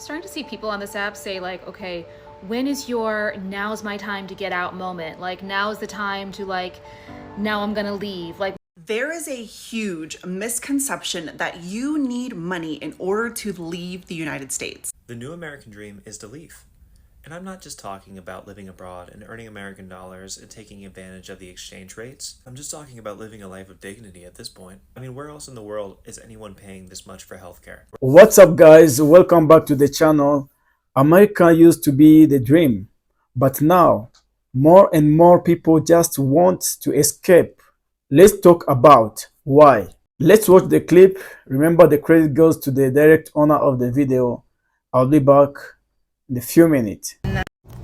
Starting to see people on this app say like, okay, when is your now's my time to get out moment? Like now's the time to like, now I'm gonna leave. Like There is a huge misconception that you need money in order to leave the United States. The new American dream is to leave. And I'm not just talking about living abroad and earning American dollars and taking advantage of the exchange rates. I'm just talking about living a life of dignity at this point. I mean, where else in the world is anyone paying this much for healthcare? What's up, guys? Welcome back to the channel. America used to be the dream, but now more and more people just want to escape. Let's talk about why. Let's watch the clip. Remember, the credit goes to the direct owner of the video. I'll be back in a few minutes.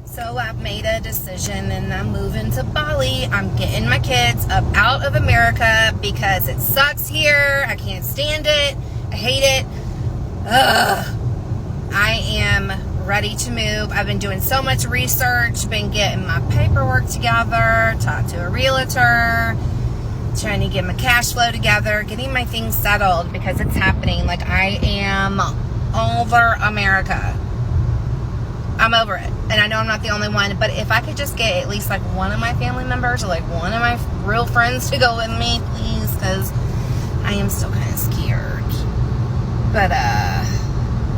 So I've made a decision and I'm moving to Bali. I'm getting my kids up out of America because it sucks here. I can't stand it. I hate it. Ugh. I am ready to move. I've been doing so much research, been getting my paperwork together, talked to a realtor, trying to get my cash flow together, getting my things settled because it's happening. Like, I am over America. I'm over it. And I know I'm not the only one, but if I could just get at least like one of my family members or like one of my real friends to go with me, please, because I am still kind of scared. But,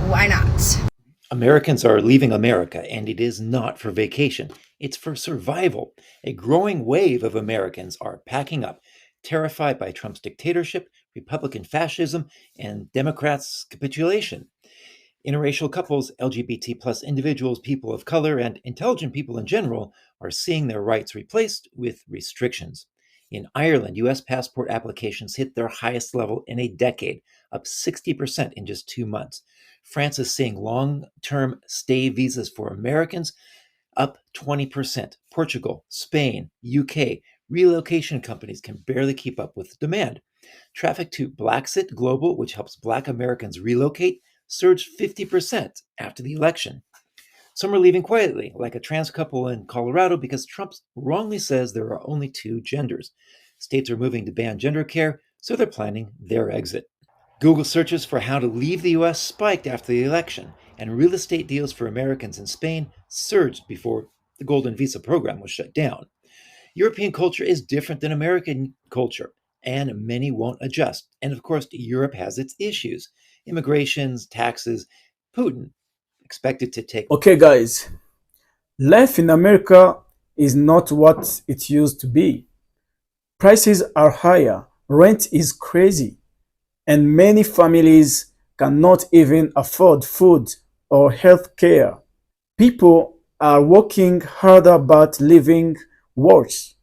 why not? Americans are leaving America, and it is not for vacation. It's for survival. A growing wave of Americans are packing up, terrified by Trump's dictatorship, Republican fascism, and Democrats' capitulation. Interracial couples, LGBT plus individuals, people of color, and intelligent people in general are seeing their rights replaced with restrictions. In Ireland, U.S. passport applications hit their highest level in a decade, up 60% in just 2 months. France is seeing long-term stay visas for Americans up 20%. Portugal, Spain, UK, relocation companies can barely keep up with demand. Traffic to Blacksit Global, which helps Black Americans relocate, surged 50% after the election. Some are leaving quietly, like a trans couple in Colorado, because Trump wrongly says there are only two genders. States are moving to ban gender care, so they're planning their exit. Google searches for how to leave the US spiked after the election, and real estate deals for Americans in Spain surged before the Golden Visa program was shut down. European culture is different than American culture, and many won't adjust. And of course, Europe has its issues: immigrations, taxes. Putin expected to take. Okay, guys, life in America is not what it used to be. Prices are higher, rent is crazy, and many families cannot even afford food or health care. People are working harder but living worse.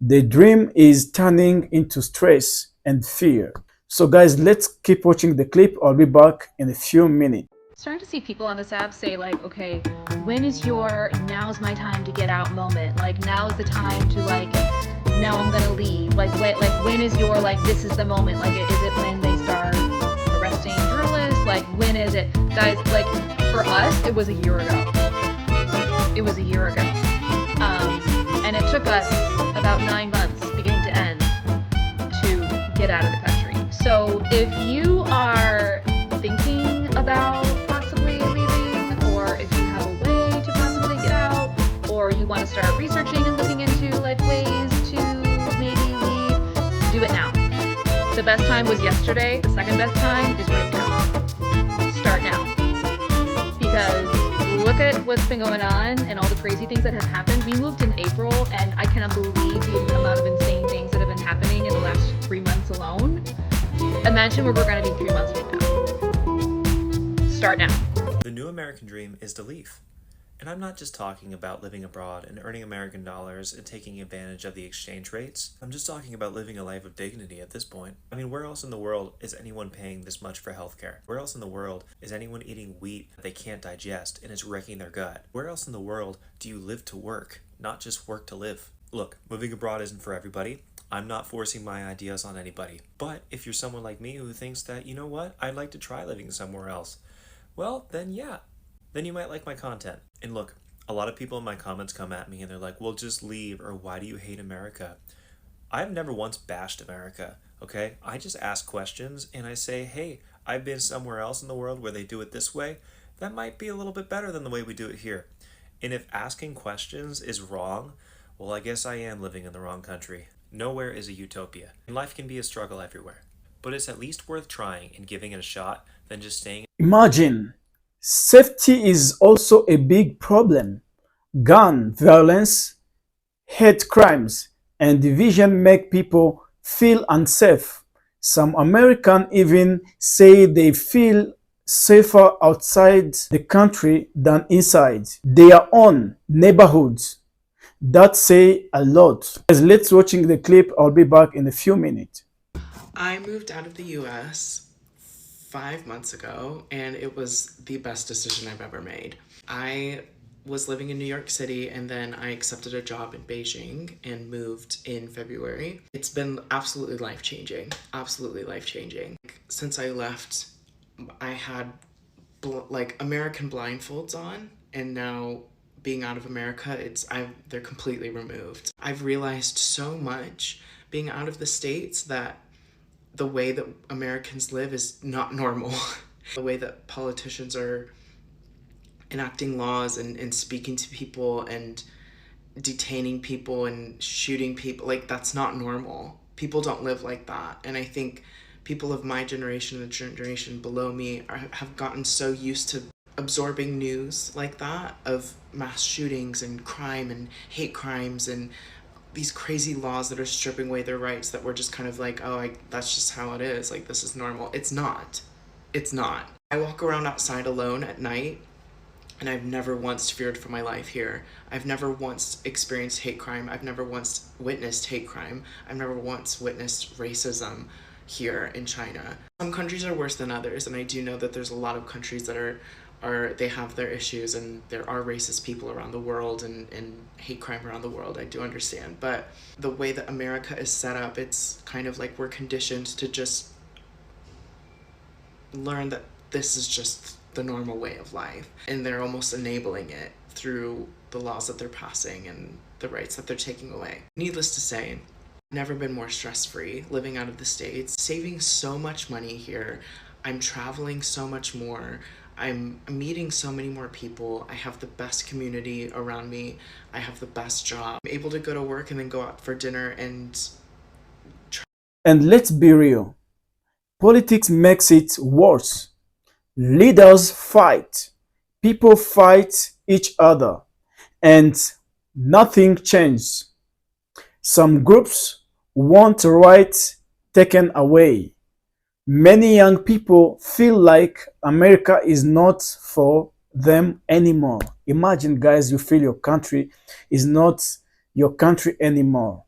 The dream is turning into stress and fear. So, guys, let's keep watching the clip. I'll be back in a few minutes. starting to see people on this app say like, okay, when is your now's my time to get out moment? Like now's the time to like, now I'm gonna leave. Like when is your like this is the moment? Like is it when they start arresting journalists? Like when is it? Guys, like for us, it was a year ago. It was a year ago. And it took us about 9 months beginning to end to get out of the country. So if you are thinking about possibly leaving, or if you have a way to possibly get out, or you want to start researching and looking into like ways to maybe leave, do it now. The best time was yesterday. The second best time is right now. Start now. Because look at what's been going on and all the crazy things that have happened. We moved in April, and I cannot believe the amount of insane things that have been happening in the last 3 months alone. Imagine where we're going to be 3 months from now. Start now. The new American dream is to leave. And I'm not just talking about living abroad and earning American dollars and taking advantage of the exchange rates. I'm just talking about living a life of dignity at this point. I mean, where else in the world is anyone paying this much for healthcare? Where else in the world is anyone eating wheat that they can't digest and it's wrecking their gut? Where else in the world do you live to work, not just work to live? Look, moving abroad isn't for everybody. I'm not forcing my ideas on anybody. But if you're someone like me who thinks that, you know what, I'd like to try living somewhere else, well, then yeah. Then you might like my content. And look, a lot of people in my comments come at me and they're like, well, just leave, or why do you hate America? I've never once bashed America, okay? I just ask questions and I say, hey, I've been somewhere else in the world where they do it this way, that might be a little bit better than the way we do it here. And if asking questions is wrong, well, I guess I am living in the wrong country. Nowhere is a utopia, and life can be a struggle everywhere. But it's at least worth trying and giving it a shot than just staying. Imagine, safety is also a big problem. Gun violence, hate crimes, and division make people feel unsafe. Some Americans even say they feel safer outside the country than inside their own neighborhoods. That say a lot. Guys, let's watching the clip. I'll be back in a few minutes. I moved out of the US 5 months ago, and it was the best decision I've ever made. I was living in New York City, and then I accepted a job in Beijing and moved in February. It's been absolutely life-changing, absolutely life-changing. Since I left, I had like American blindfolds on, and now being out of America, they're completely removed. I've realized so much being out of the States that the way that Americans live is not normal. The way that politicians are enacting laws and speaking to people and detaining people and shooting people, like, that's not normal. People don't live like that. And I think people of my generation and the generation below me have gotten so used to absorbing news like that of mass shootings and crime and hate crimes and these crazy laws that are stripping away their rights, that we're just kind of like, oh, that's just how it is. Like, this is normal. It's not. It's not. I walk around outside alone at night, and I've never once feared for my life here. I've never once experienced hate crime. I've never once witnessed hate crime. I've never once witnessed racism here in China. Some countries are worse than others, and I do know that there's a lot of countries that they have their issues, and there are racist people around the world and hate crime around the world. I do understand. But the way that America is set up, it's kind of like we're conditioned to just learn that this is just the normal way of life. And they're almost enabling it through the laws that they're passing and the rights that they're taking away. Needless to say, never been more stress-free living out of the States, saving so much money here. I'm traveling so much more. I'm meeting so many more people. I have the best community around me. I have the best job. I'm able to go to work and then go out for dinner and let's be real. Politics makes it worse. Leaders fight. People fight each other. And nothing changes. Some groups want rights taken away. Many young people feel like America is not for them anymore. Imagine, guys, you feel your country is not your country anymore.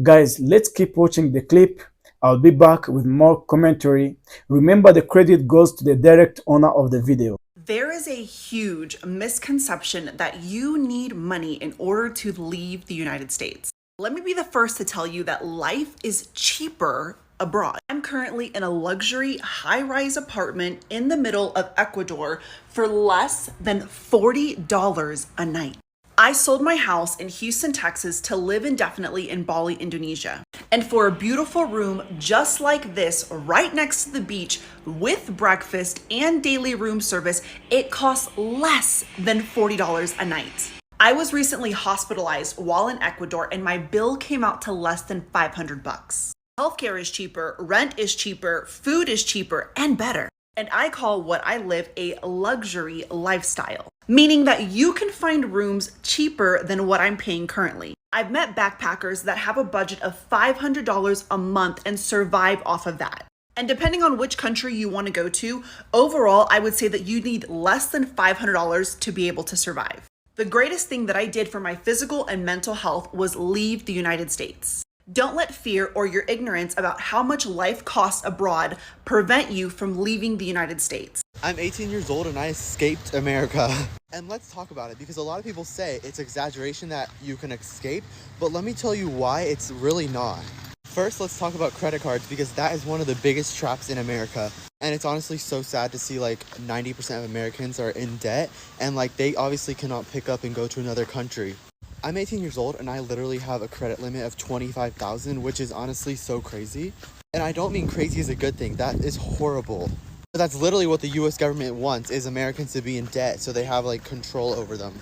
Guys, let's keep watching the clip. I'll be back with more commentary. Remember, the credit goes to the direct owner of the video. There is a huge misconception that you need money in order to leave the United States. Let me be the first to tell you that life is cheaper abroad. I'm currently in a luxury high-rise apartment in the middle of Ecuador for less than $40 a night. I sold my house in Houston, Texas to live indefinitely in Bali, Indonesia. And for a beautiful room just like this, right next to the beach, with breakfast and daily room service, it costs less than $40 a night. I was recently hospitalized while in Ecuador, and my bill came out to less than 500 bucks. Healthcare is cheaper, rent is cheaper, food is cheaper and better. And I call what I live a luxury lifestyle, meaning that you can find rooms cheaper than what I'm paying currently. I've met backpackers that have a budget of $500 a month and survive off of that. And depending on which country you want to go to, overall, I would say that you need less than $500 to be able to survive. The greatest thing that I did for my physical and mental health was leave the United States. Don't let fear or your ignorance about how much life costs abroad prevent you from leaving the United States. I'm 18 years old and I escaped America. And let's talk about it, because a lot of people say it's exaggeration that you can escape, but let me tell you why it's really not. First, let's talk about credit cards, because that is one of the biggest traps in America. And it's honestly so sad to see like 90% of Americans are in debt, and like they obviously cannot pick up and go to another country. I'm 18 years old and I literally have a credit limit of $25,000, which is honestly so crazy. And I don't mean crazy is a good thing. That is horrible. But that's literally what the US government wants, is Americans to be in debt so they have like control over them.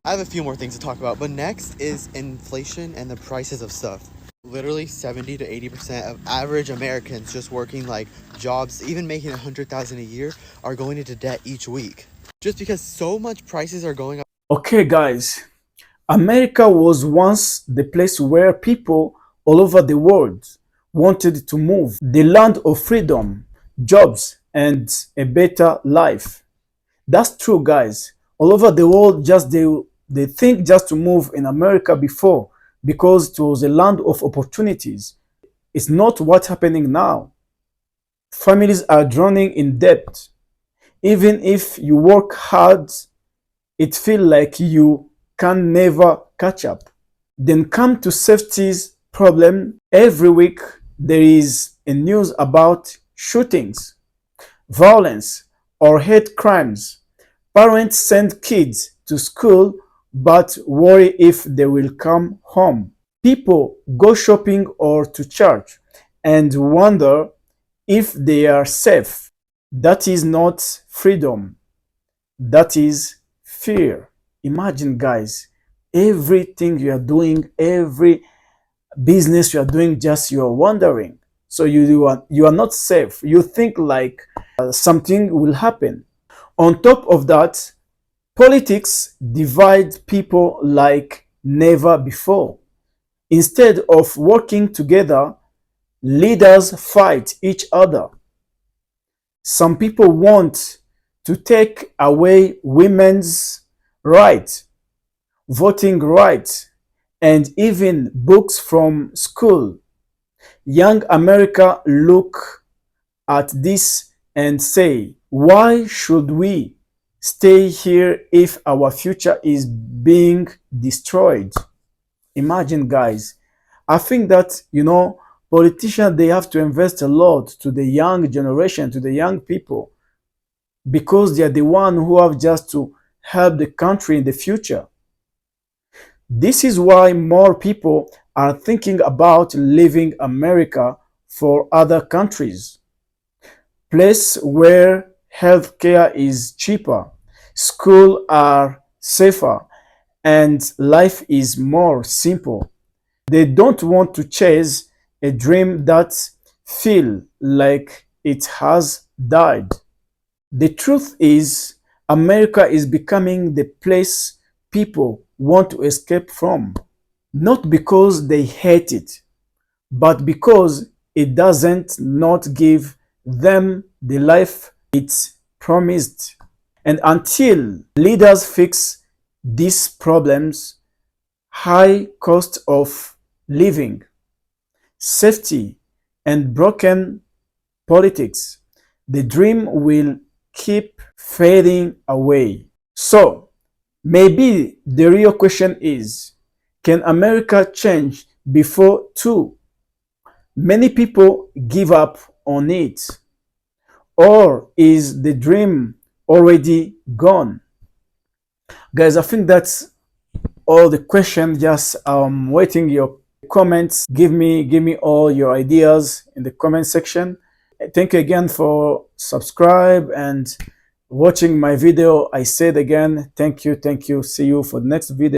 I have a few more things to talk about, but next is inflation and the prices of stuff. Literally 70 to 80% of average Americans just working like jobs, even making 100,000 a year, are going into debt each week. Just because so much prices are going up. Okay, guys, America was once the place where people all over the world wanted to move, the land of freedom, jobs, and a better life. That's true, guys. All over the world, they think just to move in America before because it was a land of opportunities. It's not what's happening now. Families are drowning in debt. Even if you work hard, it feels like you can never catch up. Then come to safety's problem. Every week there is a news about shootings, violence, or hate crimes. Parents send kids to school but worry if they will come home. People go shopping or to church and wonder if they are safe. That is not freedom. That is fear. Imagine, guys, everything you are doing, every business you are doing, just you are wondering. So you are not safe. You think like something will happen. On top of that, politics divide people like never before. Instead of working together, leaders fight each other. Some people want to take away women's rights, voting rights, and even books from school. Young America look at this and say, why should we stay here if our future is being destroyed? Imagine, guys. I think that, politicians, they have to invest a lot to the young generation, to the young people, because they are the one who have just to help the country in the future. This is why more people are thinking about leaving America for other countries. Place where healthcare is cheaper, schools are safer, and life is more simple. They don't want to chase a dream that feels like it has died. The truth is, America is becoming the place people want to escape from, not because they hate it, but because it doesn't not give them the life it promised. And until leaders fix these problems, high cost of living, safety, and broken politics, the dream will keep fading away. So, maybe the real question is, can America change before too many people give up on it? Or is the dream already gone? Guys, I think that's all the question. Just waiting your comments. Give me all your ideas in the comment section. Thank you again for subscribe and watching my video. I said again, thank you. See you for the next video.